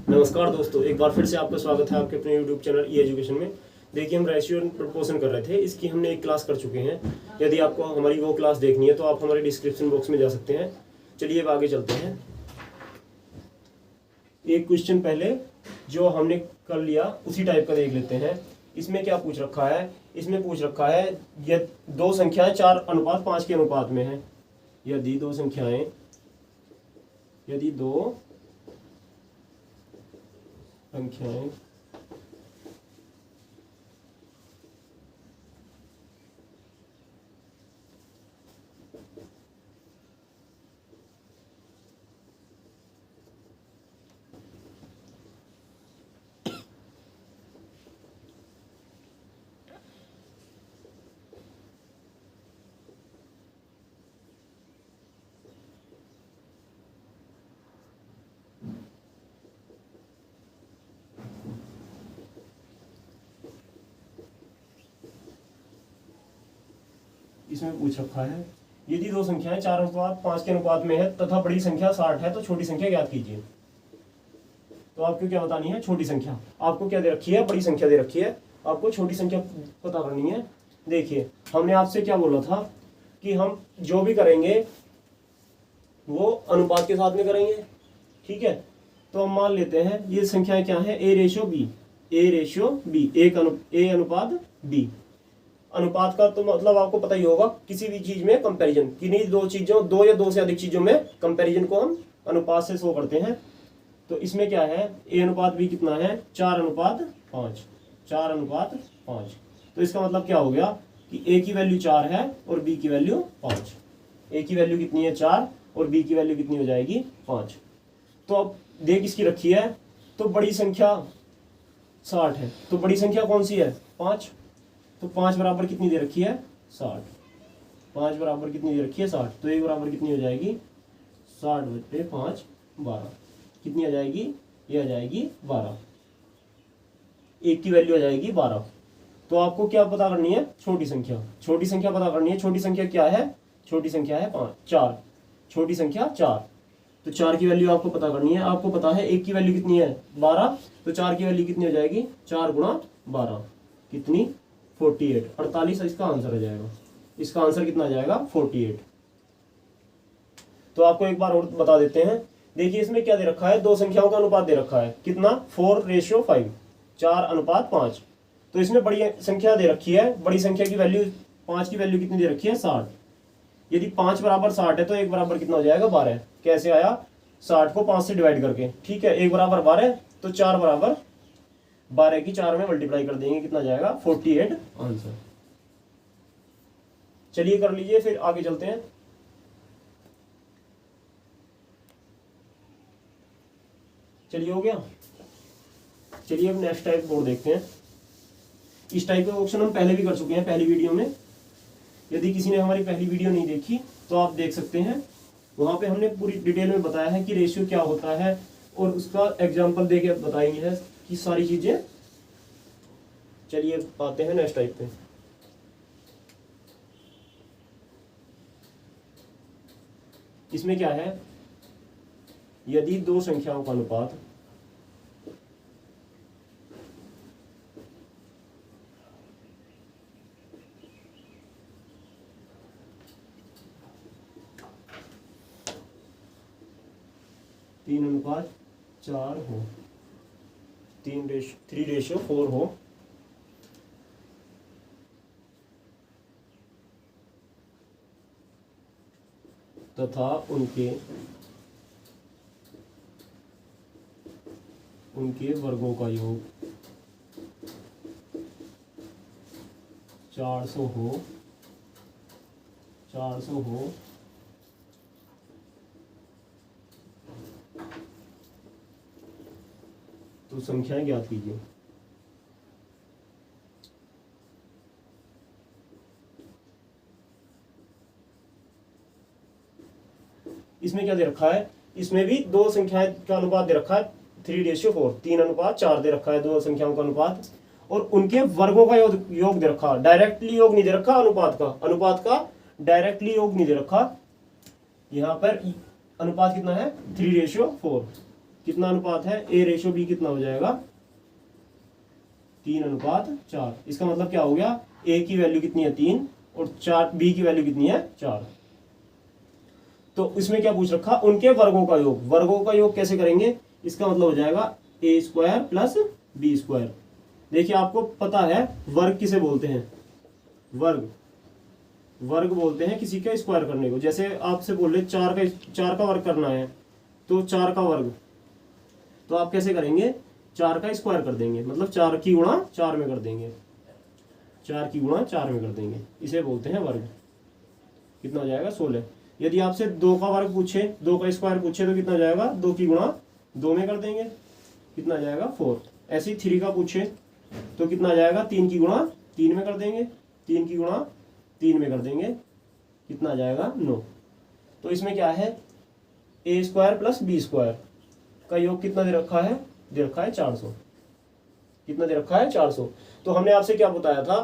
नमस्कार दोस्तों, एक बार फिर से आपका स्वागत है आपके अपने यूट्यूब चैनल ई एजुकेशन में। देखिए, हम रेशियो एंड प्रोपोर्शन कर रहे थे, इसकी हमने एक क्लास कर चुके हैं। यदि आपको हमारी वो क्लास देखनी है तो आप हमारे डिस्क्रिप्शन बॉक्स में जा सकते हैं। चलिए अब आगे चलते हैं। एक क्वेश्चन पहले जो हमने कर लिया उसी टाइप का देख लेते हैं। इसमें क्या पूछ रखा है? इसमें पूछ रखा है ये दो संख्याएं 4:5 के अनुपात में है। यदि दो संख्याएं इसमें पूछ रखा है यदि दो संख्याएं 4:5 के अनुपात में है तथा बड़ी संख्या 60 है तो छोटी संख्या ज्ञात कीजिए। तो आपको क्या बतानी है? छोटी संख्या। आपको क्या दे रखी है? बड़ी संख्या दे रखी है, आपको छोटी संख्या पता करनी है। देखिए, हमने आपसे क्या बोला था कि हम जो भी करेंगे वो अनुपात के साथ में करेंगे, ठीक है। तो हम मान लेते हैं ये संख्याएं क्या है? ए रेशो बी, ए अनुपात बी। अनुपात का तो मतलब आपको पता ही होगा, किसी भी चीज में कंपैरिजन, किन्हीं दो चीजों, दो या दो से अधिक चीजों में कंपैरिजन को हम अनुपात से शो करते हैं। तो इसमें क्या है? ए अनुपात बी कितना है? 4:5। तो इसका मतलब क्या हो गया कि ए की वैल्यू 4 है और बी की वैल्यू 5। ए की वैल्यू कितनी है? 4 और बी की वैल्यू कितनी हो जाएगी? 5। तो अब देख इसकी रखी है, तो बड़ी संख्या 60 है, तो बड़ी संख्या कौन सी है? 5। तो 5 बराबर कितनी दे रखी है? 60। 5 बराबर कितनी दे रखी है? 60। तो एक बराबर कितनी हो जाएगी? 60/5 12। कितनी आ जाएगी? ये आ जाएगी 12। एक की वैल्यू आ जाएगी 12। तो आपको क्या पता करनी है? छोटी संख्या। छोटी संख्या पता करनी है। छोटी संख्या क्या है? छोटी संख्या है 4। छोटी संख्या 4। तो 4 की वैल्यू आपको पता करनी है। आपको पता है एक की वैल्यू कितनी है? 12। तो 4 की वैल्यू कितनी हो जाएगी? 4 × 12 कितनी? 48। 48 इसका आंसर आ जाएगा। इसका आंसर कितना आ जाएगा? 48। तो आपको एक बार और बता देते हैं। देखिए, इसमें क्या दे रखा है? दो संख्याओं का अनुपात दे रखा है। कितना? 4:5, 4:5। तो इसमें बड़ी संख्या दे रखी है, बड़ी संख्या की वैल्यू 5 की वैल्यू कितनी दे रखी है? 60। यदि 5 बराबर 60 है तो एक बराबर कितना हो जाएगा? 12। कैसे आया? 60 को 5 से डिवाइड करके, ठीक है। एक बराबर 12, तो 4 बराबर 12 की 4 में मल्टीप्लाई कर देंगे, कितना जाएगा? 48 आंसर। चलिए कर लीजिए, फिर आगे चलते हैं। चलिए, हो गया। चलिए अब नेक्स्ट टाइप बोर्ड देखते हैं। इस टाइप के क्वेश्चन हम पहले भी कर चुके हैं पहली वीडियो में। यदि किसी ने हमारी पहली वीडियो नहीं देखी तो आप देख सकते हैं। वहां पे हमने पूरी डिटेल में बताया है कि रेशियो क्या होता है और उसका एग्जाम्पल देके बताएंगे है कि सारी चीजें। चलिए आते हैं नेक्स्ट टाइप पे। इसमें क्या है? यदि दो संख्याओं का अनुपात तीन अनुपात 4 हो, 3:4 हो, तथा उनके वर्गों का योग 400 हो, तो संख्याएं ज्ञात कीजिए। इसमें क्या दे रखा है? इसमें भी दो संख्याएं का अनुपात दे रखा है 3:4, 3:4 दे रखा है दो संख्याओं का अनुपात, और उनके वर्गों का योग दे रखा। डायरेक्टली योग नहीं दे रखा अनुपात का डायरेक्टली योग नहीं दे रखा। यहाँ पर अनुपात कितना है? 3:4। कितना अनुपात है, A रेशो B कितना हो जाएगा 3:4। इसका मतलब क्या हो गया, A की वैल्यू कितनी है 3 और 4 B की वैल्यू कितनी है 4। तो इसमें क्या पूछ रखा, उनके वर्गों का योग। वर्गों का योग कैसे करेंगे, इसका मतलब हो जाएगा A² प्लस B²। देखिए आपको पता है वर्ग किसे बोलते हैं, वर्ग बोलते हैं किसी का स्क्वायर करने को। जैसे आपसे बोल रहे 4 का वर्ग करना है, तो 4 का वर्ग तो आप कैसे करेंगे, 4 का स्क्वायर कर देंगे, मतलब 4 की गुणा 4 में कर देंगे, 4 की गुणा 4 में कर देंगे, इसे बोलते हैं वर्ग। कितना हो जाएगा 16। यदि आपसे 2 का वर्ग पूछे, 2 का स्क्वायर पूछे तो कितना हो जाएगा, 2 की गुणा 2 में कर देंगे, कितना आ जाएगा 4। ऐसे ही 3 का पूछे तो कितना आ जाएगा, 3 की गुणा 3 में कर देंगे, 3 की गुणा 3 में कर देंगे, कितना आ जाएगा 9। तो इसमें क्या है, A² प्लस B² का योग कितना दे रखा है, 400। कितना दे रखा है 400। तो हमने आपसे क्या बताया था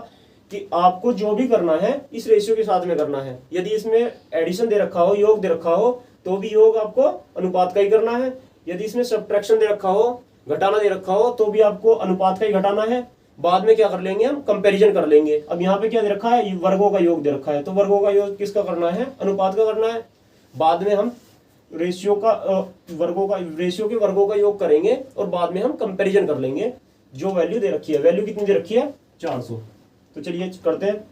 कि आपको जो भी करना है इस रेशियो के साथ में करना है। यदि इसमें एडिशन दे रखा हो, योग दे रखा हो, तो भी योग आपको अनुपात का ही करना है। यदि इसमें सब्ट्रैक्शन दे रखा हो, घटाना दे रखा हो, तो भी आपको अनुपात का ही घटाना है। बाद में क्या कर लेंगे, हम कंपैरिजन कर लेंगे। अब यहाँ पे क्या दे रखा है, वर्गों का योग दे रखा है, तो वर्गों का योग किसका करना है, अनुपात का करना है। बाद में हम रेशियो के वर्गों का योग करेंगे और बाद में हम कंपैरिजन कर लेंगे। जो वैल्यू दे रखी है, वैल्यू कितनी दे रखी है 400। तो चलिए करते हैं।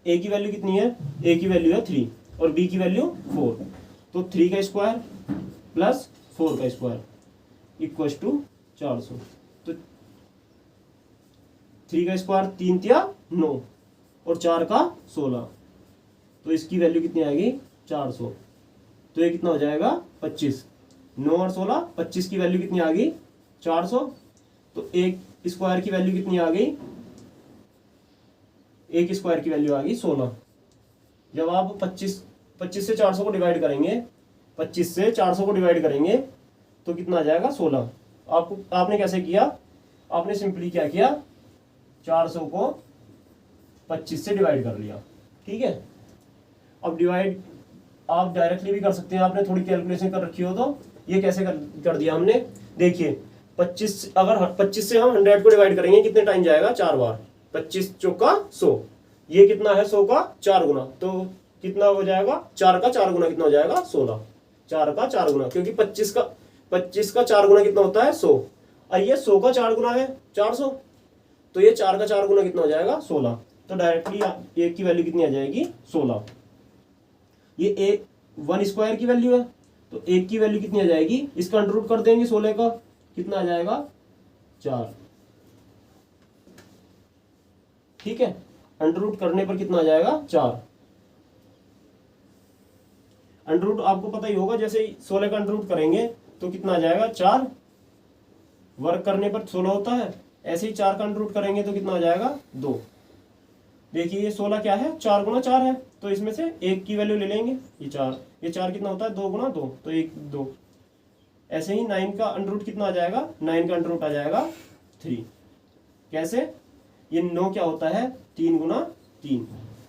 A की वैल्यू कितनी है, A की वैल्यू है 3 और B की वैल्यू 4। तो 3 का स्क्वायर प्लस 4 का स्क्वायर इक्वल्स टू 400। तो 3 का स्क्वायर 3 तिया 9 और 4 का 16, तो इसकी वैल्यू कितनी आएगी 400। तो ये कितना हो जाएगा 25। 9 और 16, 25 की वैल्यू कितनी आ गई 400। तो एक स्क्वायर की वैल्यू कितनी आ गई, एक स्क्वायर की वैल्यू आ गई 16। जब आप 25 से 400 को डिवाइड करेंगे, 25 से 400 को डिवाइड करेंगे तो कितना आ जाएगा 16। आपने कैसे किया, आपने सिंपली क्या किया, 400 को 25 से डिवाइड कर लिया, ठीक है। अब डिवाइड आप डायरेक्टली भी कर सकते हैं, आपने थोड़ी कैलकुलेशन कर रखी हो तो। ये कैसे कर दिया हमने, देखिए 25 से हम 100 को डिवाइड करेंगे, कितने टाइम जाएगा 4 बार। 25 चौका 100, ये कितना है 100 का 4 गुना, तो कितना हो जाएगा 4 का 4 गुना कितना हो जाएगा 16। 4 का 4 गुना, क्योंकि 25 का 4 गुना कितना होता है 100, और ये 100 का 4 गुना है 400, तो ये 4 का 4 गुना कितना हो जाएगा 16। तो डायरेक्टली एक की वैल्यू कितनी आ जाएगी 16। ये 1 स्क्वायर की वैल्यू है, तो एक की वैल्यू कितनी आ जाएगी, इसका अंडर रूट कर देंगे 16 का, कितना आ जाएगा 4, ठीक है। अंडर रूट करने पर कितना आ जाएगा 4। अंडर रूट आपको पता ही होगा, जैसे 16 का अंडर रूट करेंगे तो कितना आ जाएगा 4। वर्ग करने पर 16 होता है, ऐसे ही 4 का अंडर रूट करेंगे तो कितना आ जाएगा 2। देखिए ये 16 क्या है 4 गुना 4 है, तो इसमें से एक की वैल्यू ले लेंगे, ये 4 कितना होता है 2 गुना 2, तो 1 2। ऐसे ही 9 का अंडर रूट कितना आ जाएगा, 9 का अंडर रूट आ जाएगा 3। कैसे, ये 9 क्या होता है 3 गुना 3,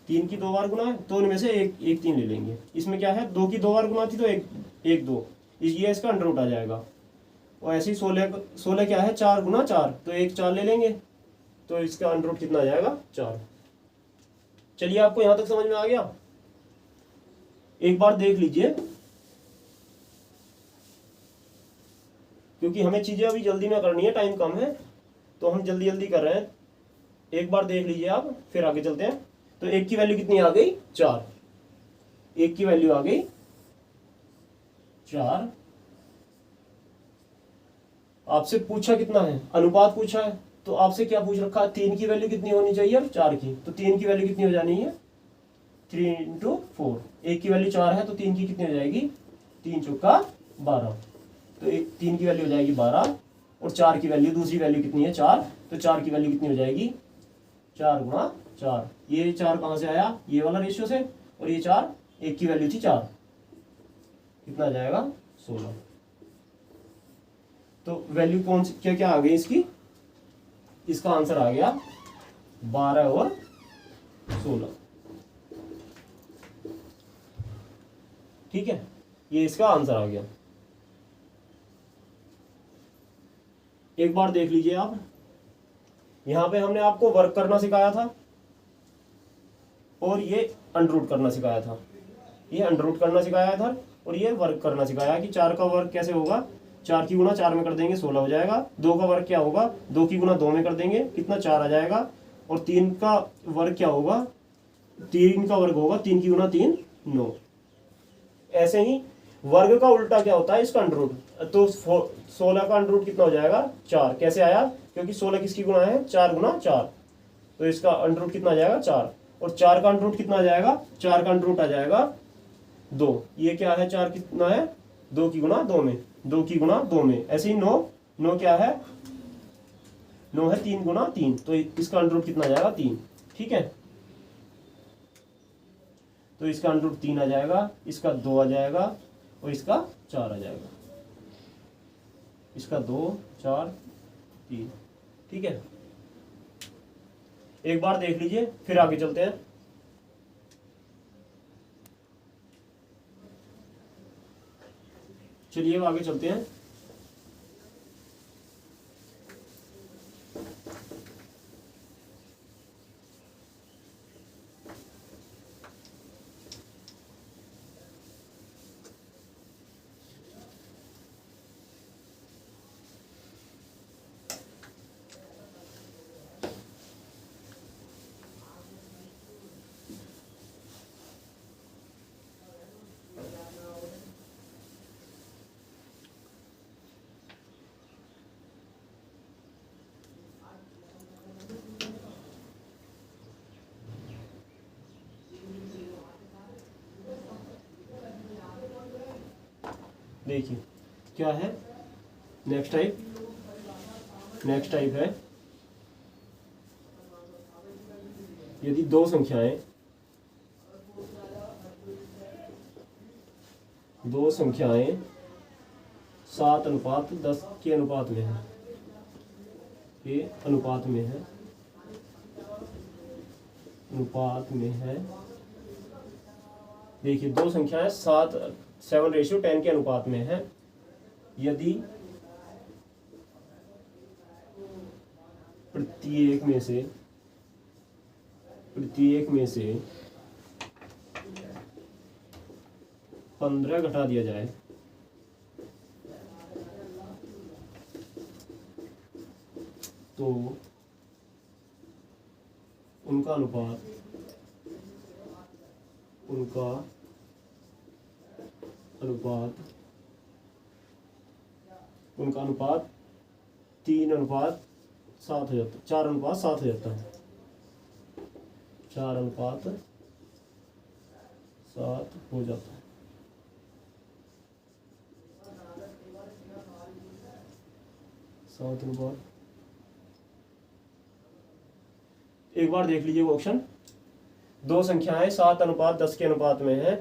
3 की 2 बार गुना है, तो उनमें से एक 3 ले लेंगे। इसमें क्या है 2 की 2 बार गुना थी तो एक 2, ये इसका अंडर रूट आ जाएगा। और ऐसे ही 16 क्या है 4 गुना 4, तो एक 4 ले लेंगे, तो इसका अंडर रूट कितना आ जाएगा 4। चलिए आपको यहां तक समझ में आ गया। एक बार देख लीजिए, क्योंकि हमें चीजें अभी जल्दी में करनी है, टाइम कम है, तो हम जल्दी जल्दी कर रहे हैं। एक बार देख लीजिए आप, फिर आगे चलते हैं। तो एक की वैल्यू कितनी आ गई 4, एक की वैल्यू आ गई 4। आपसे पूछा कितना है, अनुपात पूछा है, तो आपसे क्या पूछ रखा है 3 की वैल्यू कितनी होनी चाहिए और 4 की, तो 3 की वैल्यू कितनी हो जानी है 3 × 4। एक की वैल्यू 4 है तो 3 की कितनी हो जाएगी 3 चौका 12, तो 3 की वैल्यू हो जाएगी 12, और 4 की वैल्यू, दूसरी वैल्यू कितनी है 4, तो 4 की वैल्यू कितनी हो जाएगी 4 गुना 4। ये 4 कहाँ से आया, ये वाला रेशियो से, और ये 4, एक की वैल्यू थी 4, कितना आ जाएगा 16। तो वैल्यू कौन सी क्या क्या आ गई इसकी, इसका आंसर आ गया 12 और 16, ठीक है, ये इसका आंसर आ गया। एक बार देख लीजिए आप, यहां पे हमने आपको वर्क करना सिखाया था और ये अंडररूट करना सिखाया था, ये अंडररूट करना सिखाया था और ये वर्क करना सिखाया कि 4 का वर्क कैसे होगा, 4 की गुणा 4 में कर देंगे 16 हो जाएगा। 2 का वर्क क्या होगा, 2 की गुणा 2 में कर देंगे कितना 4 आ जाएगा। और 3 का वर्क क्या होगा, 3 का वर्ग होगा 3 की गुणा 3 9। ऐसे ही वर्ग का उल्टा क्या होता है, इसका अंडररूट। तो 16 का अंडररूट कितना हो जाएगा 4। कैसे आया, क्योंकि 16 किसकी गुणा है, 4 गुणा 4, तो इसका अंडररूट कितना आ जाएगा 4। और 4 का अंडररूट कितना आ जाएगा, 4 का अंडररूट आ जाएगा 2। ये क्या है, 4 कितना है 2 की गुणा 2 में, 2 की गुणा 2 में। ऐसे ही 9, 9 क्या है, 9 है 3 गुणा 3, तो इसका अंडररूट कितना आ जाएगा 3। ठीक है, तो इसका अंडररूट 3 आ जाएगा, इसका 2 आ जाएगा और इसका 4 आ जाएगा, इसका 2 4 3। ठीक है, एक बार देख लीजिए फिर आगे चलते हैं। चलिए आगे चलते हैं। देखिए क्या है, नेक्स्ट टाइप है, यदि दो संख्याएं 7:10 के अनुपात में है, के अनुपात में है, देखिए दो संख्याएं 7:10 के अनुपात में है। यदि प्रत्येक में से 15 घटा दिया जाए तो उनका अनुपात 3:7 हो जाता, 4:7 हो जाता है, 4:7 हो जाता है। एक बार देख लीजिए वो ऑप्शन, दो संख्याएं 7:10 के अनुपात में है,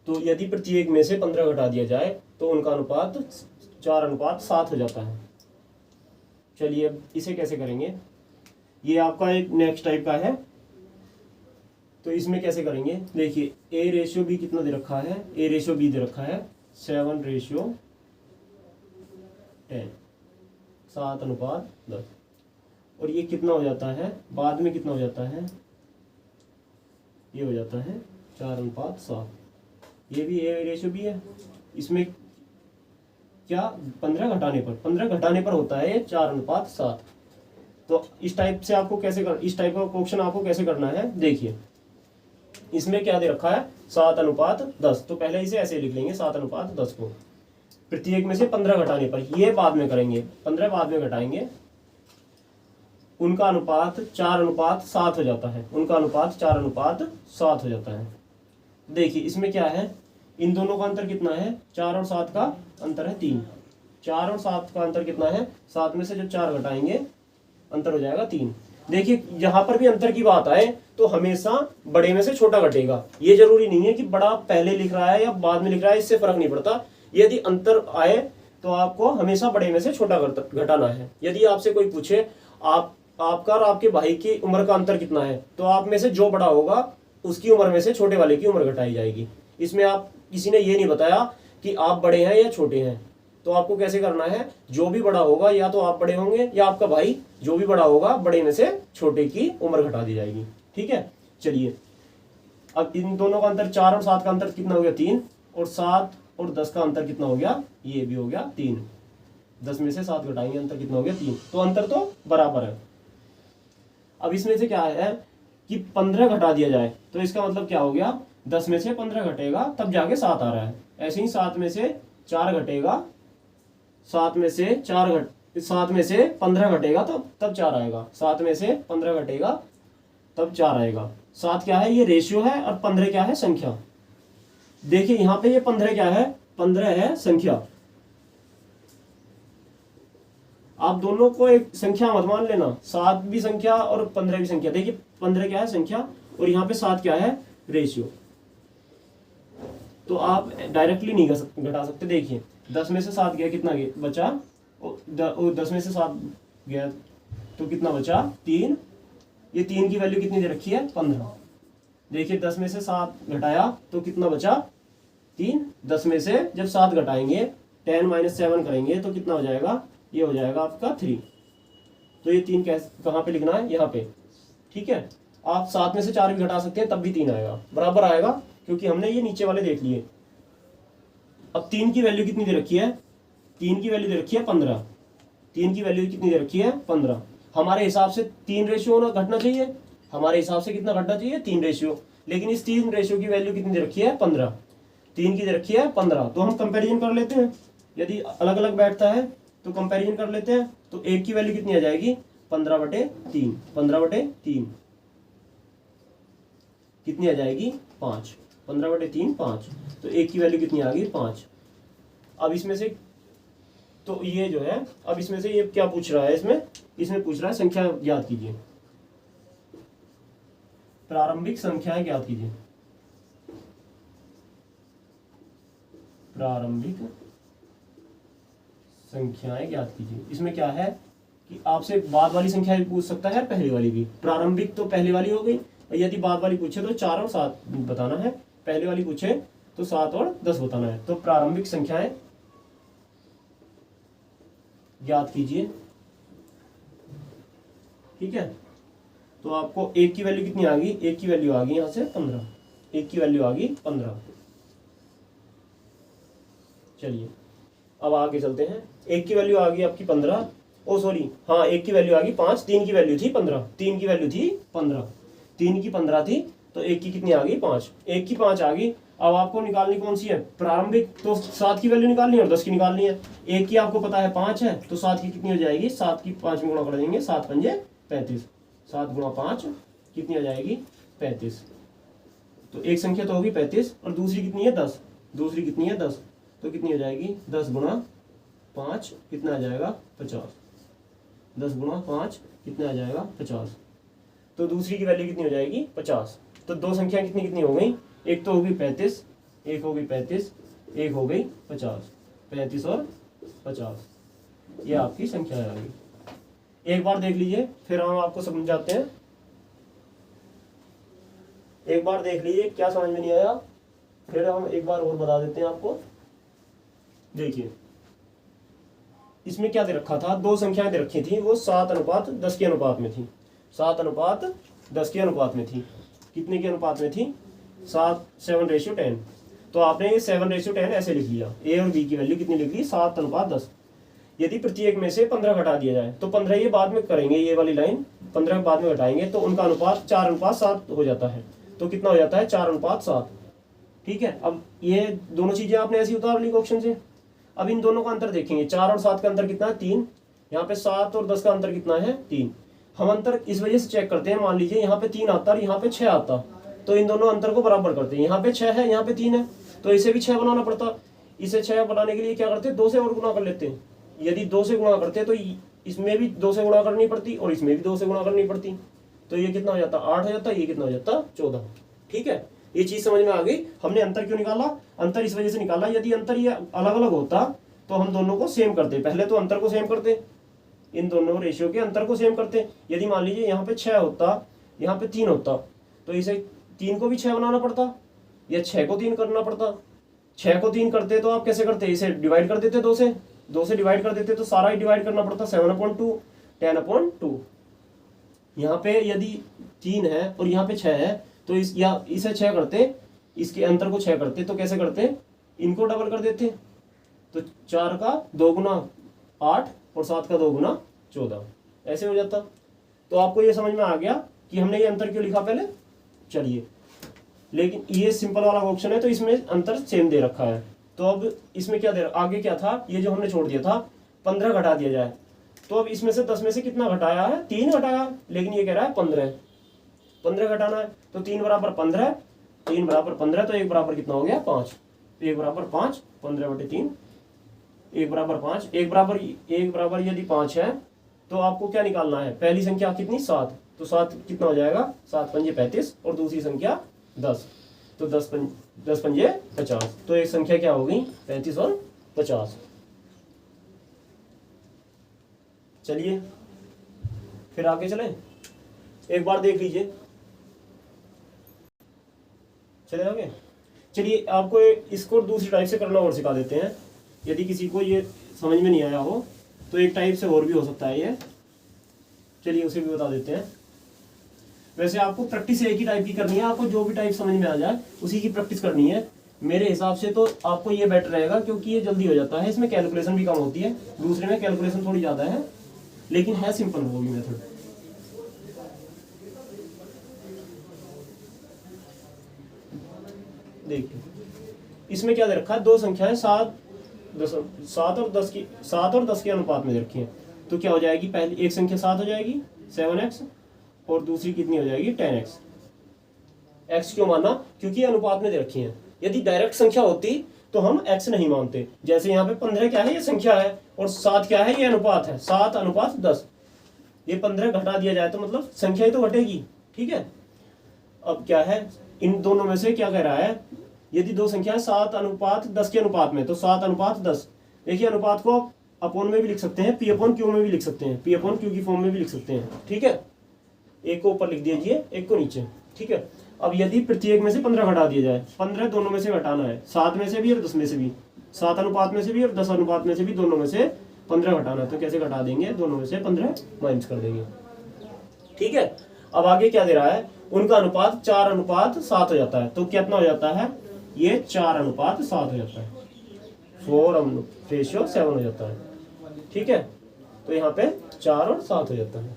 तो यदि प्रत्येक में से 15 घटा दिया जाए तो उनका अनुपात 4:7 हो जाता है। चलिए अब इसे कैसे करेंगे, ये आपका एक नेक्स्ट टाइप का है, तो इसमें कैसे करेंगे, देखिए A/B कितना दे रखा है, A/B दे रखा है 7:10, 7:10, और ये कितना हो जाता है, बाद में कितना हो जाता है, ये हो जाता है 4:7। ये भी A/B है, इसमें क्या 15 घटाने पर होता है 4:7। तो इस टाइप से आपको कैसे इस टाइप का क्वेश्चन आपको कैसे करना है, देखिए इसमें क्या दे रखा है 7:10, तो पहले इसे ऐसे लिख लेंगे 7:10 को, प्रत्येक में से 15 घटाने पर, ये बाद में करेंगे, 15 बाद में घटाएंगे, उनका अनुपात 4:7 हो जाता है, उनका अनुपात 4:7 हो जाता है। देखिए इसमें क्या है, इन दोनों का अंतर कितना है, 4 और 7 का अंतर है 3, 4 और 7 का अंतर कितना है, 7 में से जब 4 घटाएंगे अंतर हो जाएगा 3। देखिए यहाँ पर भी अंतर की बात आए तो हमेशा बड़े में से छोटा घटेगा, ये जरूरी नहीं है कि बड़ा पहले लिख रहा है या बाद में लिख रहा है, इससे फर्क नहीं पड़ता। यदि अंतर आए तो आपको हमेशा बड़े में से छोटा घटाना है। यदि आपसे कोई पूछे आपका और आपके भाई की उम्र का अंतर कितना है, तो आप में से जो बड़ा होगा उसकी उम्र में से छोटे वाले की उम्र घटाई जाएगी। इसमें आप किसी ने ये नहीं बताया कि आप बड़े हैं या छोटे हैं, तो आपको कैसे करना है, जो भी बड़ा होगा या तो आप बड़े होंगे या आपका भाई, जो भी बड़ा होगा बड़े में से छोटे की उम्र घटा दी जाएगी। ठीक है, चलिए अब इन दोनों का अंतर 4 और 7 का अंतर कितना हो गया 3, और 7 और 10 का अंतर कितना हो गया, ये भी हो गया 3। 10 में से 7 घटाएंगे, अंतर कितना हो गया 3, तो अंतर तो बराबर है। अब इसमें से क्या है कि 15 घटा दिया जाए तो इसका मतलब क्या हो गया, 10 में से 15 घटेगा तब जाके 7 आ रहा है। ऐसे ही 7 में से 4 घटेगा, 7 में से 15 घटेगा तब 4 आएगा, 7 में से 15 घटेगा तब 4 आएगा। 7 क्या है, ये रेशियो है, और 15 क्या है, संख्या। देखिए यहां पे ये 15 क्या है, 15 है संख्या। आप दोनों को एक संख्या मत मान लेना, 7 भी संख्या और 15 भी संख्या। देखिए 15 क्या है, संख्या, और यहाँ पे 7 क्या है, रेशियो। तो आप डायरेक्टली नहीं घटा सकते। देखिए 10 में से 7 गया, कितना गया बचा, 10 में से 7 गया तो कितना बचा 3। ये 3 की वैल्यू कितनी दे रखी है, 15। देखिए 10 में से 7 घटाया तो कितना बचा 3। 10 में से जब 7 घटाएंगे 10 - 7 करेंगे तो कितना हो जाएगा, ये हो जाएगा आपका 3। तो ये 3 कहाँ पे लिखना है, यहाँ पे। ठीक है, आप 7 में से 4 भी घटा सकते हैं तब भी 3 आएगा, बराबर आएगा, क्योंकि हमने ये नीचे वाले देख लिए। अब 3 की वैल्यू कितनी दे रखी है, 3 की वैल्यू दे रखी है 15। 3 की वैल्यू कितनी दे रखी है, 15। हमारे हिसाब से 3 रेशियो घटना चाहिए, हमारे हिसाब से कितना घटना चाहिए, 3 रेशियो। लेकिन इस 3 रेशियो की वैल्यू कितनी दे रखी है, 15। 3 की दे रखी है 15, तो हम कंपेरिजन कर लेते हैं। यदि अलग अलग बैठता है तो कंपेरिजन कर लेते हैं। तो 1 की वैल्यू कितनी आ जाएगी, 15/3। 15/3 कितनी आ जाएगी, 5। 15/3 5। तो 1 की वैल्यू कितनी आ गई, 5। अब इसमें से तो ये जो है, अब इसमें से ये क्या पूछ रहा है, इसमें पूछ रहा है संख्या ज्ञात कीजिए, प्रारंभिक संख्याएं ज्ञात कीजिए। प्रारंभिक संख्याएं ज्ञात कीजिए। इसमें क्या है कि आपसे बाद वाली संख्या भी पूछ सकता है, पहले वाली भी। प्रारंभिक तो पहली वाली हो गई, यदि बाद वाली पूछे तो 4 और 7 बताना है, पहले वाली पूछे तो 7 और 10 बताना है। तो प्रारंभिक संख्याएं ज्ञात कीजिए। ठीक है, तो आपको 1 की वैल्यू कितनी आ गई, 1 की वैल्यू आ गई यहां से 15। 1 की वैल्यू आ गई 15। चलिए अब आगे चलते हैं। 1 की वैल्यू आ गई आपकी 15, ओ सॉरी हाँ 1 की वैल्यू आ गई 5। 3 की वैल्यू थी 15, 3 की वैल्यू थी 15, 3 की 15 थी, तो 1 की कितनी आ गई 5। 1 की 5 आ गई। अब आपको निकालनी कौन सी है, प्रारंभिक, तो 7 की वैल्यू निकालनी है और 10 की निकालनी है। 1 की आपको पता है 5 है, तो 7 की कितनी हो जाएगी, 7 की 5 में गुणा कर देंगे, 7 × 5 = 35। 7 × 5 कितनी आ जाएगी, 35। तो एक संख्या तो होगी 35, और दूसरी कितनी है 10। दूसरी कितनी है 10, तो कितनी हो जाएगी, 10 × 5 कितना आ जाएगा, 50। 10 × 5 कितना आ जाएगा, 50। तो दूसरी की वैल्यू कितनी हो जाएगी, 50। तो दो संख्या कितनी कितनी हो गई, एक तो होगी 35, एक हो गई 35, एक हो गई 50। 35 और 50 ये आपकी संख्या आ गई। एक बार देख लीजिए, फिर हम आपको समझाते हैं। एक बार देख लीजिए, क्या समझ में नहीं आया फिर हम एक बार और बता देते हैं आपको। देखिए इसमें क्या दे रखा था, दो संख्याएं दे रखी थी, वो 7:10 के अनुपात में थी। 7:10 के अनुपात में थी। कितने के अनुपात में थी, 7:10। तो आपने ये 7:10 ऐसे लिख लिया। ए और बी की वैल्यू कितनी लिख ली, 7:10। यदि प्रत्येक में से 15 घटा दिया जाए तो 15 ये बाद में करेंगे, ये वाली लाइन 15 बाद में घटाएंगे तो उनका अनुपात 4:7 हो जाता है। तो कितना हो जाता है, 4:7। ठीक है, अब ये दोनों चीजें आपने ऐसी उतार ली क्वेश्चन से। अब इन दोनों का अंतर देखेंगे, 4 और 7 का अंतर कितना है, 3। यहाँ पे 7 और 10 का अंतर कितना है, 3। हम अंतर इस वजह से चेक करते हैं, मान लीजिए यहाँ पे 3 आता और यहाँ पे 6 आता, तो इन दोनों अंतर को बराबर करते हैं। यहाँ पे 6 है, यहाँ पे 3 है, तो इसे भी 6 बनाना पड़ता। इसे 6 बनाने के लिए क्या करते हैं, 2 से और गुणा कर लेते हैं। यदि 2 से गुणा करते तो इसमें भी 2 से गुणा करनी पड़ती और इसमें भी 2 से गुणा करनी पड़ती। तो ये कितना हो जाता, 8 हो जाता, ये कितना हो जाता, 14। ठीक है, ये चीज समझ में आ गई। हमने अंतर क्यों निकाला, अंतर इस वजह से निकाला, यदि अंतर ये अलग अलग होता तो हम दोनों को सेम करते। पहले तो अंतर को सेम करते, इन दोनों रेशियो के अंतर को सेम करते। यदि मान लीजिए यहाँ पे 6 होता, यहाँ पे 3 होता, तो इसे 3 को भी 6 बनाना पड़ता या 6 को 3 करना पड़ता। 6 को 3 करते तो आप कैसे करते, इसे डिवाइड कर देते 2 से, 2 से डिवाइड कर देते तो सारा ही डिवाइड करना पड़ता, 7/2 10/2। यहाँ पे यदि 3 है और यहाँ पे 6 है तो इसे 6 करते, इसके अंतर को 6 करते, तो कैसे करते, इनको डबल कर देते, तो 4 का 2 गुना 8 और 7 का 2 गुना 14, ऐसे हो जाता। तो आपको ये समझ में आ गया कि हमने ये अंतर क्यों लिखा पहले। चलिए, लेकिन ये सिंपल वाला ऑप्शन है तो इसमें अंतर सेम दे रखा है। तो अब इसमें क्या दे, आगे क्या था, ये जो हमने छोड़ दिया था 15 घटा दिया जाए, तो अब इसमें से 10 में से कितना घटाया है, 3 घटाया, लेकिन ये कह रहा है 15 घटाना है, तो 3 बराबर 15, 3 बराबर 15, तो 1 बराबर कितना हो गया 5, 1 बराबर 5, 15/3, 1 बराबर 5, 1 बराबर यदि 5 है तो आपको क्या निकालना है, पहली संख्या कितनी 7, तो 7 कितना हो जाएगा, 7 पंजे 35 और दूसरी संख्या 10, तो 10 पंजे 50, तो एक संख्या क्या हो गई 35 और 50। चलिए फिर आगे चलें, एक बार देख लीजिए, चले आगे। चलिए आपको इसको दूसरी टाइप से करना और सिखा देते हैं, यदि किसी को ये समझ में नहीं आया हो तो एक टाइप से और भी हो सकता है ये, चलिए उसे भी बता देते हैं। वैसे आपको प्रैक्टिस एक ही टाइप की करनी है, आपको जो भी टाइप समझ में आ जाए उसी की प्रैक्टिस करनी है। मेरे हिसाब से तो आपको ये बेटर रहेगा क्योंकि ये जल्दी हो जाता है, इसमें कैलकुलेशन भी कम होती है, दूसरे में कैलकुलेशन थोड़ी ज़्यादा है, लेकिन है सिंपल वो भी मेथड। देखिए इसमें क्या दे रखा है, दो संख्याएं 7 और 10 के अनुपात में दे रखी है, तो क्या हो जाएगी, पहली एक संख्या 7 हो जाएगी 7x और दूसरी कितनी हो जाएगी 10x। x क्यों माना, क्योंकि अनुपात में दे रखी है। यदि डायरेक्ट संख्या होती तो हम x नहीं मानते, जैसे यहाँ पे 15 क्या है, ये संख्या है, और 7 क्या है, ये अनुपात है, 7/10। ये 15 घटा दिया जाए तो मतलब संख्या ही तो घटेगी, ठीक है। अब क्या है, इन दोनों में से क्या कह रहा है, यदि दो संख्या 7/10 के अनुपात में, तो 7/10। देखिए अनुपात को अपोन में भी लिख सकते हैं, P/Q में भी लिख सकते हैं, P/Q की फॉर्म में भी लिख सकते हैं, ठीक है। एक को ऊपर लिख दीजिए, एक को नीचे, ठीक है। अब यदि प्रत्येक में से 15 घटा दिया जाए, 15 दोनों में से घटाना है, 7 में से भी और 10 में से भी, 7 अनुपात में से भी और 10 अनुपात में से भी, दोनों में से 15 घटाना है, तो कैसे घटा देंगे, दोनों में से 15 माइनस कर देंगे, ठीक है। अब आगे क्या दे रहा है, उनका अनुपात 4/7 हो जाता है, तो कितना हो जाता है, ये 4/7 हो जाता है, 4:7 हो जाता है, ठीक है। तो यहाँ पे 4 और 7 हो जाता है,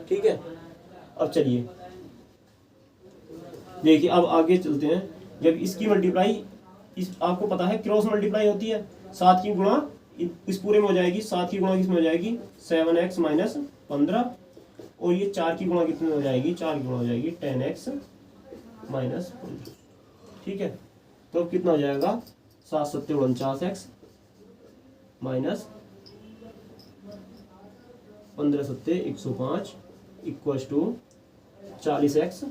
ठीक है। अब चलिए देखिए, अब आगे चलते हैं। जब इसकी मल्टीप्लाई, इस आपको पता है क्रॉस मल्टीप्लाई होती है, 7 की गुणा इस पूरे में हो जाएगी, 7 की गुणा किसमें हो जाएगी 7x माइनस 15, और ये 4 की गुणा कितनी हो जाएगी, 4 की गुणा हो जाएगी 10x माइनस 15, ठीक है। तो अब कितना हो जाएगा 7 7 49x minus 15 7 105 equals to 40x,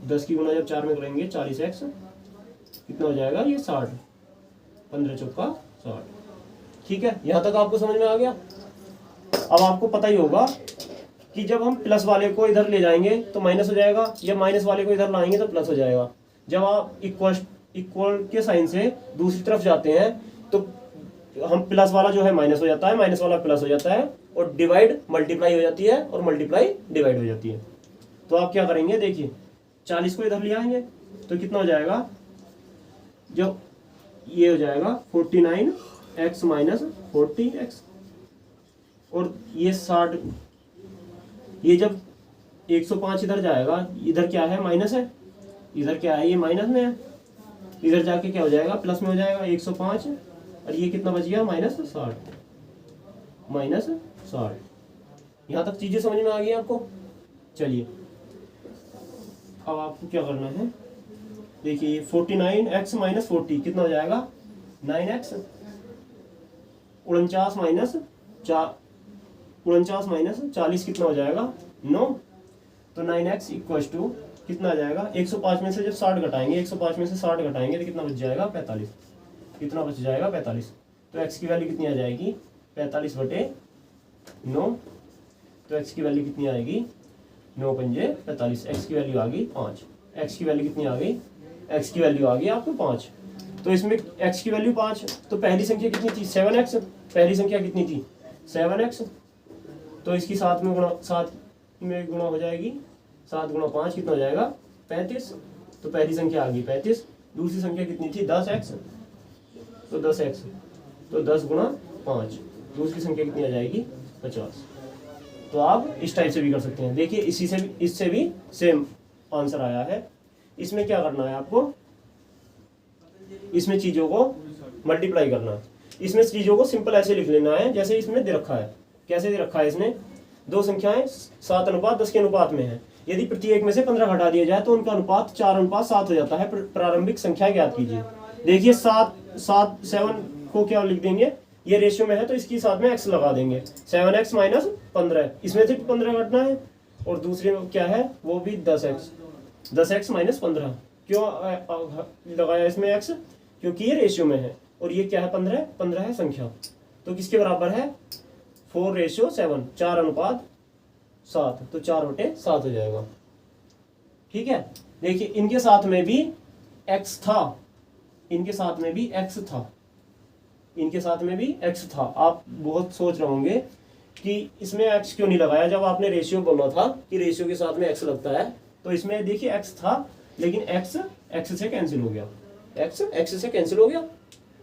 10 की गुणा जब 4 में करेंगे 40x कितना हो जाएगा, ये 60, 15 चौका 60, ठीक है। यहाँ तक आपको समझ में आ गया। अब आपको पता ही होगा कि जब हम प्लस वाले को इधर ले जाएंगे तो माइनस हो जाएगा, जब माइनस वाले को इधर लाएंगे तो प्लस हो जाएगा। जब आप इक्वल के साइन से दूसरी तरफ जाते हैं तो हम प्लस वाला जो है माइनस हो जाता है, माइनस वाला प्लस हो जाता है, और डिवाइड मल्टीप्लाई हो जाती है और मल्टीप्लाई डिवाइड हो जाती है। तो आप क्या करेंगे, देखिए 40 को इधर ले आएंगे तो कितना हो जाएगा, जो ये हो जाएगा 49x माइनस 40x, और ये 60, ये जब 105 इधर जाएगा, इधर क्या है माइनस है, इधर क्या है ये माइनस में है, इधर जाके क्या हो जाएगा प्लस में हो जाएगा 105, और ये कितना बच गया -60, -60। यहाँ तक चीजें समझ में आ गई आपको। चलिए अब आपको क्या करना है, देखिए 49x माइनस 40 कितना हो जाएगा 9x, 49 माइनस 40 कितना हो जाएगा 9, तो 9x इक्वल्स टू कितना आ जाएगा, 105 में से जब 60 घटाएंगे, 105 में से 60 घटाएंगे तो कितना बच जाएगा 45, कितना बच जाएगा 45। तो x की वैल्यू कितनी आ जाएगी 45/9, तो x की वैल्यू कितनी आएगी 9 पंजे 45, x की वैल्यू आ गई 5, x की वैल्यू कितनी आ गई, x की वैल्यू आ गई आपको 5, तो इसमें x की वैल्यू 5, तो पहली संख्या कितनी थी 7x, पहली संख्या कितनी थी 7x, तो इसकी 7 में गुणा हो जाएगी, 7 गुणा 5 कितना हो जाएगा 35, तो पहली संख्या आ गई 35। दूसरी संख्या कितनी थी 10x, तो 10x, तो 10 गुणा 5, दूसरी संख्या कितनी आ जाएगी 50। तो आप इस टाइप से भी कर सकते हैं। देखिए इससे भी सेम आंसर आया है। इसमें क्या करना है आपको, इसमें चीज़ों को मल्टीप्लाई करना है। इसमें चीज़ों को सिंपल ऐसे लिख लेना है जैसे इसमें दे रखा है। कैसे दे रखा है, इसने दो संख्याएं 7:10 के अनुपात में है। यदि प्रत्येक में से 15 घटा दिया जाए तो उनका अनुपात 4:7 हो जाता है। प्रारंभिक संख्या ज्ञात कीजिए। देखिए 7 को क्या लिख देंगे, ये रेशियो में है तो इसके साथ में x लगा देंगे, 7x माइनस 15, इसमें से 15 घटना है, और दूसरे में क्या है वो भी 10x माइनस 15। क्यों लगाया इसमें x, क्योंकि ये रेशियो में है, और ये क्या है 15 है संख्या, तो किसके बराबर है 4:7, 4:7, तो 4/7 हो जाएगा। ठीक है, देखिए इनके साथ में भी x था, इनके साथ में भी x था, इनके साथ में भी x था। आप बहुत सोच रहे होंगे कि इसमें x क्यों नहीं लगाया, जब आपने रेशियो बोला था कि रेशियो के साथ में x लगता है, तो इसमें देखिए x था, लेकिन x से कैंसिल हो गया, x से कैंसिल हो गया।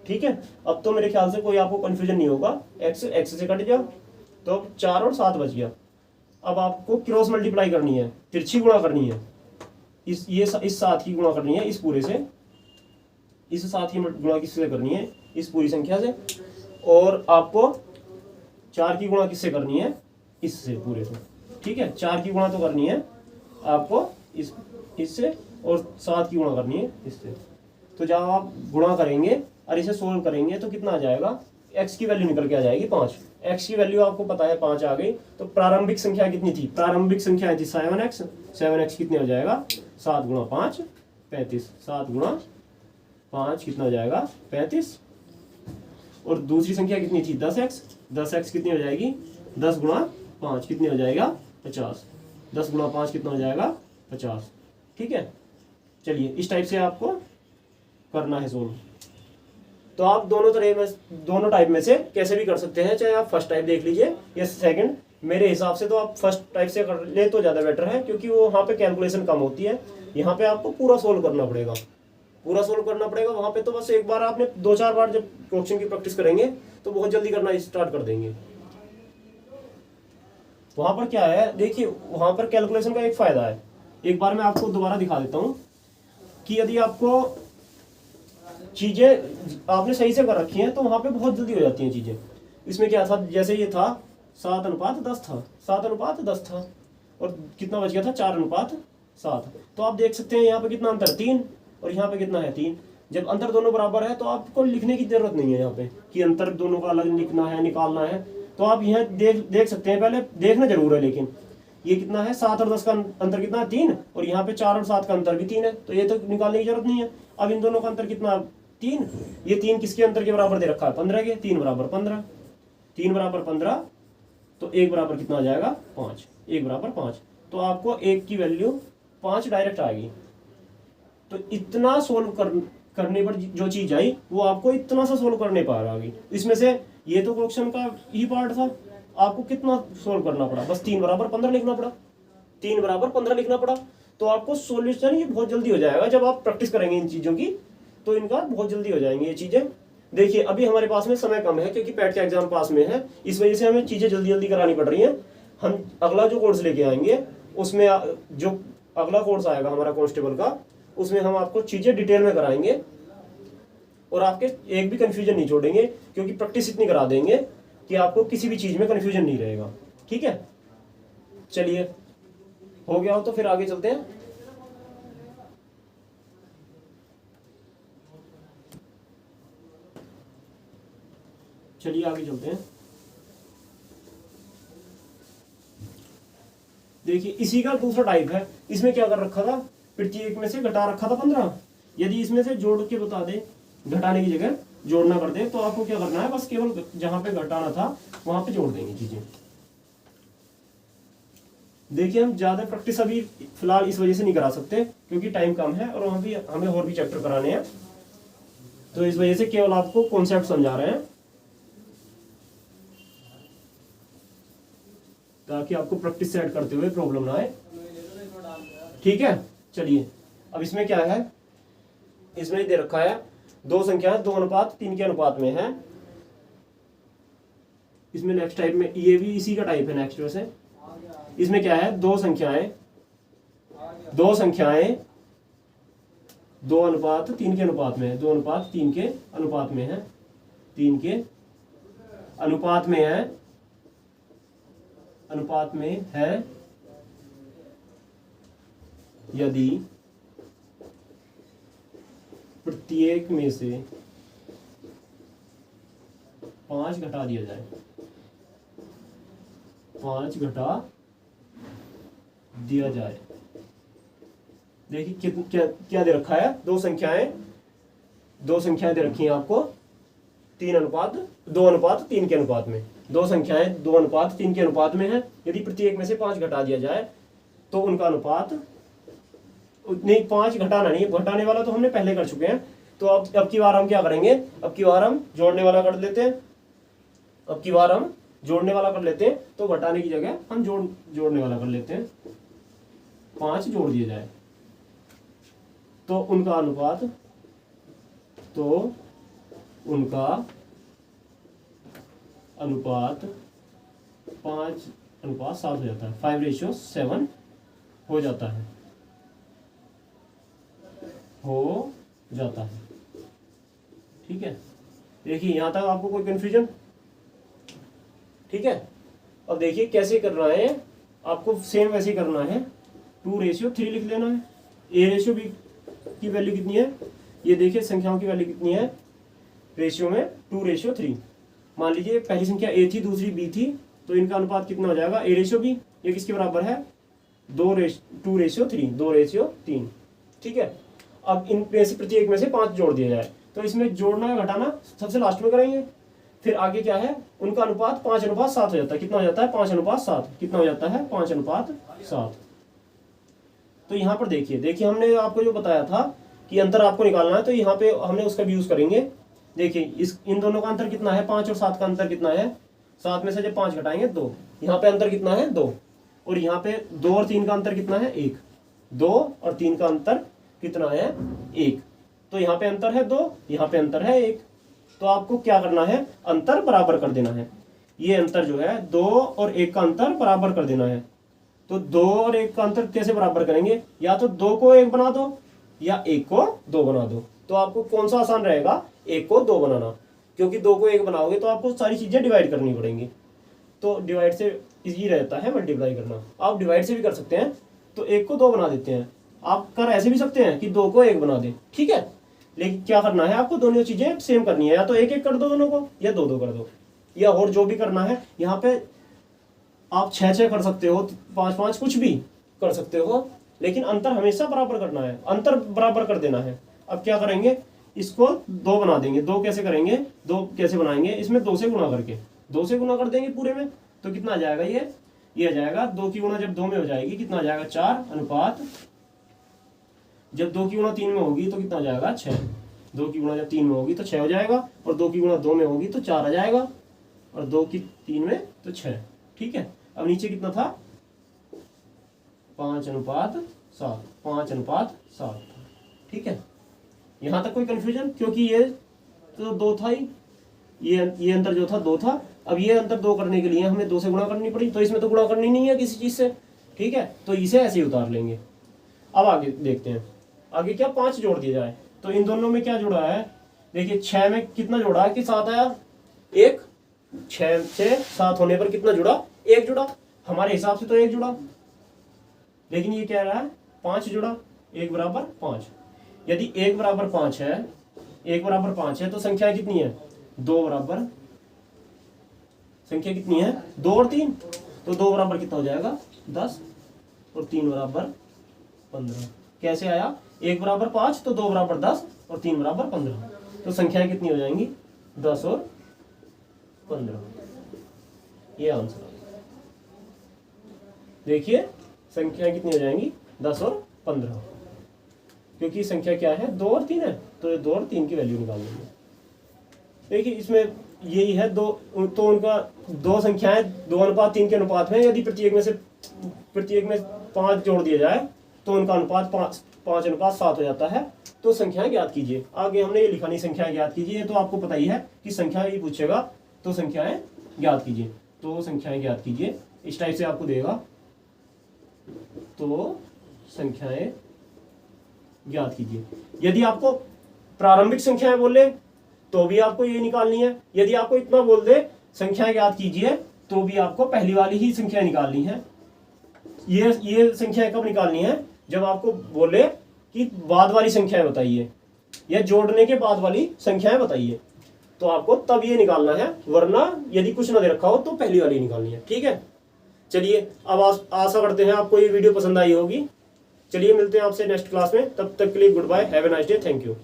ठीक है, अब तो मेरे ख्याल से कोई आपको कंफ्यूजन नहीं होगा, x से कट गया, तो 4 और 7 बच गया। अब आपको क्रॉस मल्टीप्लाई करनी है, तिरछी गुणा करनी है, इस 7 की गुणा करनी है इस पूरे से, इस 7 की गुणा किससे करनी है, इस पूरी संख्या से, और आपको 4 की गुणा किससे करनी है, इससे पूरे से। ठीक है, 4 की गुणा तो करनी है आपको इससे, और 7 की गुणा करनी है इससे। तो जब आप गुणा करेंगे और इसे सोल्व करेंगे तो कितना आ जाएगा, x की वैल्यू निकल के आ जाएगी 5। x की वैल्यू आपको पता है 5 आ गई, तो प्रारंभिक संख्या कितनी थी, प्रारंभिक संख्या थी 7x कितने हो जाएगा 7 गुणा 5 35, 7 गुणा 5 कितना हो जाएगा 35, और दूसरी संख्या कितनी थी 10x कितनी हो जाएगी 10 गुणा 5 कितनी हो जाएगा 50, 10 गुणा 5 कितना हो जाएगा 50। ठीक है, चलिए इस टाइप से आपको करना है सोल्व। तो आप दोनों टाइप में से कैसे भी कर सकते हैं, चाहे आप फर्स्ट टाइप देख लीजिए या सेकंड। मेरे हिसाब से तो आप फर्स्ट टाइप से कर ले तो ज़्यादा बेटर है, क्योंकि वो वहाँ पे कैलकुलेशन कम होती है, यहाँ पे आपको पूरा सोल्व करना पड़ेगा, वहाँ पे तो बस एक बार आपने 2-4 बार जब क्वेश्चन की प्रैक्टिस करेंगे तो बहुत जल्दी करना स्टार्ट कर देंगे। वहाँ पर क्या है, देखिए वहाँ पर कैलकुलेशन का एक फायदा है, एक बार मैं आपको दोबारा दिखा देता हूँ कि यदि आपको चीज़ें आपने सही से कर रखी हैं तो वहाँ पे बहुत जल्दी हो जाती हैं चीज़ें। इसमें क्या था, जैसे ये था 7:10 था, 7:10 था, और कितना बच गया था 4:7। तो आप देख सकते हैं यहाँ पे कितना अंतर 3, और यहाँ पे कितना है 3। जब अंतर दोनों बराबर है तो आपको लिखने की जरूरत नहीं है यहाँ पे कि अंतर दोनों का अलग लिखना है, निकालना है। तो आप यहाँ देख सकते हैं, पहले देखना जरूर है, लेकिन ये कितना है 7 और 10 का अंतर कितना है 3, और यहाँ पे 4 और 7 का अंतर भी 3 है, तो ये तो निकालने की जरूरत नहीं है। अब इन दोनों का अंतर कितना 3, ये 3 किसके अंतर के बराबर दे रखा है 15 के, 3 बराबर 15, 3 बराबर 15, तो 1 बराबर कितना आ जाएगा 5, 1 बराबर 5। तो आपको 1 की वैल्यू 5 डायरेक्ट आएगी। तो इतना सोल्व करने पर जो चीज आई वो आपको इतना सा सोल्व करने पर आ गई। इसमें से ये तो क्वेश्चन का ही पार्ट था, आपको कितना सोल्व करना पड़ा, बस 3 बराबर 15 लिखना पड़ा, 3 बराबर 15 लिखना पड़ा। तो आपको सॉल्यूशन ये बहुत जल्दी हो जाएगा, जब आप प्रैक्टिस करेंगे इन चीज़ों की तो इनका बहुत जल्दी हो जाएंगी ये चीज़ें। देखिए अभी हमारे पास में समय कम है क्योंकि पैट का एग्जाम पास में है, इस वजह से हमें चीज़ें जल्दी जल्दी करानी पड़ रही हैं। हम अगला जो कोर्स लेके आएंगे उसमें जो अगला कोर्स आएगा हमारा कांस्टेबल का, उसमें हम आपको चीज़ें डिटेल में कराएंगे और आपके एक भी कन्फ्यूजन नहीं छोड़ेंगे, क्योंकि प्रैक्टिस इतनी करा देंगे कि आपको किसी भी चीज़ में कन्फ्यूजन नहीं रहेगा। ठीक है, चलिए हो गया हो तो फिर आगे चलते हैं। चलिए आगे चलते हैं। देखिए इसी का दूसरा टाइप है। इसमें क्या कर रखा था, प्रत्येक में से घटा रखा था 15। यदि इसमें से जोड़ के बता दे, घटाने की जगह जोड़ना कर दे, तो आपको क्या करना है, बस केवल जहां पे घटाना था वहां पे जोड़ देंगे चीजें। देखिए हम ज्यादा प्रैक्टिस अभी फिलहाल इस वजह से नहीं करा सकते क्योंकि टाइम कम है और वहां भी हमें और भी चैप्टर कराने हैं। तो इस वजह से केवल आपको कॉन्सेप्ट समझा रहे हैं ताकि आपको प्रैक्टिस सेट करते हुए प्रॉब्लम ना आए। ठीक है, चलिए अब इसमें क्या है, इसमें दे रखा है दो संख्याएं 2:3 के अनुपात में है। इसमें नेक्स्ट टाइप में ये भी इसी का टाइप है नेक्स्ट वैसे। इसमें क्या है, दो संख्याएं 2:3 के अनुपात में है, 2:3 के अनुपात में है, 3 के अनुपात में है, अनुपात में है यदि प्रत्येक में से 5 घटा दिया जाए, 5 घटा दिया जाए। देखिए क्या क्या दे रखा है, दो संख्याएं दे रखी हैं आपको 2:3 के अनुपात में। दो संख्याएं 2:3 के अनुपात में है। यदि प्रत्येक में से 5 घटा दिया जाए तो उनका अनुपात, नहीं 5 घटाना नहीं, घटाने वाला तो हमने पहले कर चुके हैं। तो अब की बार हम क्या करेंगे, अब की बार हम जोड़ने वाला कर लेते हैं। अब की बार हम जोड़ने वाला कर लेते हैं, तो घटाने की जगह हम जोड़ने वाला कर लेते हैं। 5 जोड़ दिए जाए तो उनका अनुपात 5:7 हो जाता है, 5:7 हो जाता है। ठीक है, देखिए यहां तक आपको कोई कंफ्यूजन? ठीक है, अब देखिए कैसे करना है, आपको सेम वैसे ही करना है। 2:3 लिख लेना है। a/b की वैल्यू कितनी है, ये देखिए संख्याओं की वैल्यू कितनी है रेशियो में, 2:3। मान लीजिए पहली संख्या a थी, दूसरी b थी, तो इनका अनुपात कितना हो जाएगा, a/b। ये किसके बराबर है, 2:3। ठीक है, अब इन में से प्रत्येक में से 5 जोड़ दिया जाए, तो इसमें जोड़ना या घटाना सबसे लास्ट में करेंगे। फिर आगे क्या है, उनका अनुपात 5:7 हो जाता है। कितना हो जाता है, 5:7। कितना हो जाता है, 5:7। तो यहाँ पर देखिए हमने आपको जो बताया था कि अंतर आपको निकालना है, तो यहाँ पे हमने उसका भी यूज करेंगे। देखिए इन दोनों का अंतर कितना है, 5 और 7 का अंतर कितना है, 7 में से जब 5 घटाएंगे 2। यहाँ पे अंतर कितना है, 2। और यहाँ पे 2 और 3 का अंतर कितना है, 1। 2 और 3 का अंतर कितना है, 1। तो यहाँ पे अंतर है 2, यहाँ पे अंतर है 1। तो आपको क्या करना है, अंतर बराबर कर देना है। ये अंतर जो है 2 और 1 का अंतर बराबर कर देना है। तो 2 और 1 का अंतर कैसे बराबर करेंगे, या तो 2 को 1 बना दो या 1 को 2 बना दो। तो आपको कौन सा आसान रहेगा, 1 को 2 बनाना, क्योंकि 2 को 1 बनाओगे तो आपको सारी चीजें डिवाइड करनी पड़ेंगी। तो डिवाइड से इजी रहता है मल्टीप्लाई करना। आप डिवाइड से भी कर सकते हैं, तो 1 को 2 बना देते हैं। आप कर ऐसे भी सकते हैं कि 2 को 1 बना दें। ठीक है, लेकिन क्या करना है, आपको दोनों चीजें सेम करनी है, या तो 1-1 कर दो दोनों को, या 2-2 कर दो, या और जो भी करना है। यहाँ पे आप 6-6 कर सकते हो, 5-5 कुछ भी कर सकते हो, लेकिन अंतर हमेशा बराबर करना है, अंतर बराबर कर देना है। अब क्या करेंगे, इसको 2 बना देंगे। 2 कैसे करेंगे, 2 कैसे बनाएंगे, इसमें 2 से गुणा करके 2 से गुणा कर देंगे पूरे में। तो कितना आ जाएगा, ये आ जाएगा 2 की गुणा जब 2 में हो जाएगी, कितना आ जाएगा, 4 अनुपात, जब 2 की गुणा 3 में होगी तो कितना आ जाएगा, 6। 2 की गुणा जब 3 में होगी तो 6 हो जाएगा, और 2 की गुणा 2 में होगी तो 4 आ जाएगा, और 2 की 3 में तो 6। ठीक है, अब नीचे कितना था, 5:7, 5:7। ठीक है, यहां तक कोई कंफ्यूजन, क्योंकि ये तो 2 था ही, ये अंतर जो था 2 था। अब ये अंतर 2 करने के लिए हमें 2 से गुणा करनी पड़ी, तो इसमें तो गुणा करनी नहीं है किसी चीज से। ठीक है, तो इसे ऐसे ही उतार लेंगे। अब आगे देखते हैं, आगे क्या, 5 जोड़ दिया जाए, तो इन दोनों में क्या जुड़ा है, देखिए 6 में कितना जुड़ा है कि 7 आया, 1। 6 से 7 होने पर कितना जुड़ा, 1 जुड़ा। हमारे हिसाब से तो 1 जुड़ा, लेकिन ये क्या रहा है, 5 जुड़ा। 1 बराबर 5। यदि 1 बराबर 5 है, 1 बराबर 5 है, तो संख्या कितनी है, 2 बराबर, संख्या कितनी है, 2 और 3। तो 2 बराबर कितना हो जाएगा, 10, और 3 बराबर 15। कैसे आया, 1 बराबर 5 तो 2 बराबर 10 और 3 बराबर 15। तो संख्याएं कितनी हो जाएंगी, 10 और 15। ये आंसर। देखिए संख्याएं कितनी हो जाएंगी, 10 और 15, क्योंकि संख्या क्या है 2 और 3 है, तो 2 और 3 की वैल्यू निकाल लेंगे। देखिए इसमें यही है दो, तो उनका दो संख्याएं 2:3 के अनुपात में, यदि प्रत्येक में 5 जोड़ दिया जाए तो उनका अनुपात 5:7 हो जाता है। तो संख्याएं ज्ञात कीजिए। आगे हमने ये लिखा नहीं, संख्याएं ज्ञात कीजिए, तो आपको पता ही है कि संख्या ही पूछेगा, तो संख्याएं ज्ञात कीजिए। तो संख्याएं ज्ञात कीजिए, इस टाइप से आपको देगा, तो संख्याएं ज्ञात कीजिए। यदि आपको प्रारंभिक संख्याएं बोले तो भी आपको ये निकालनी है, यदि आपको इतना बोल दे संख्याएं ज्ञात कीजिए तो भी आपको पहली वाली ही संख्या निकालनी है। ये संख्याएं कब निकालनी है? जब आपको बोले कि बाद वाली संख्याएं बताइए या जोड़ने के बाद वाली संख्याएं बताइए, तो आपको तब ये निकालना है, वरना यदि कुछ ना दे रखा हो तो पहली वाली निकालनी है। ठीक है, चलिए अब आशा करते हैं आपको ये वीडियो पसंद आई होगी। चलिए मिलते हैं आपसे नेक्स्ट क्लास में, तब तक के लिए goodbye, have a nice day, thank you.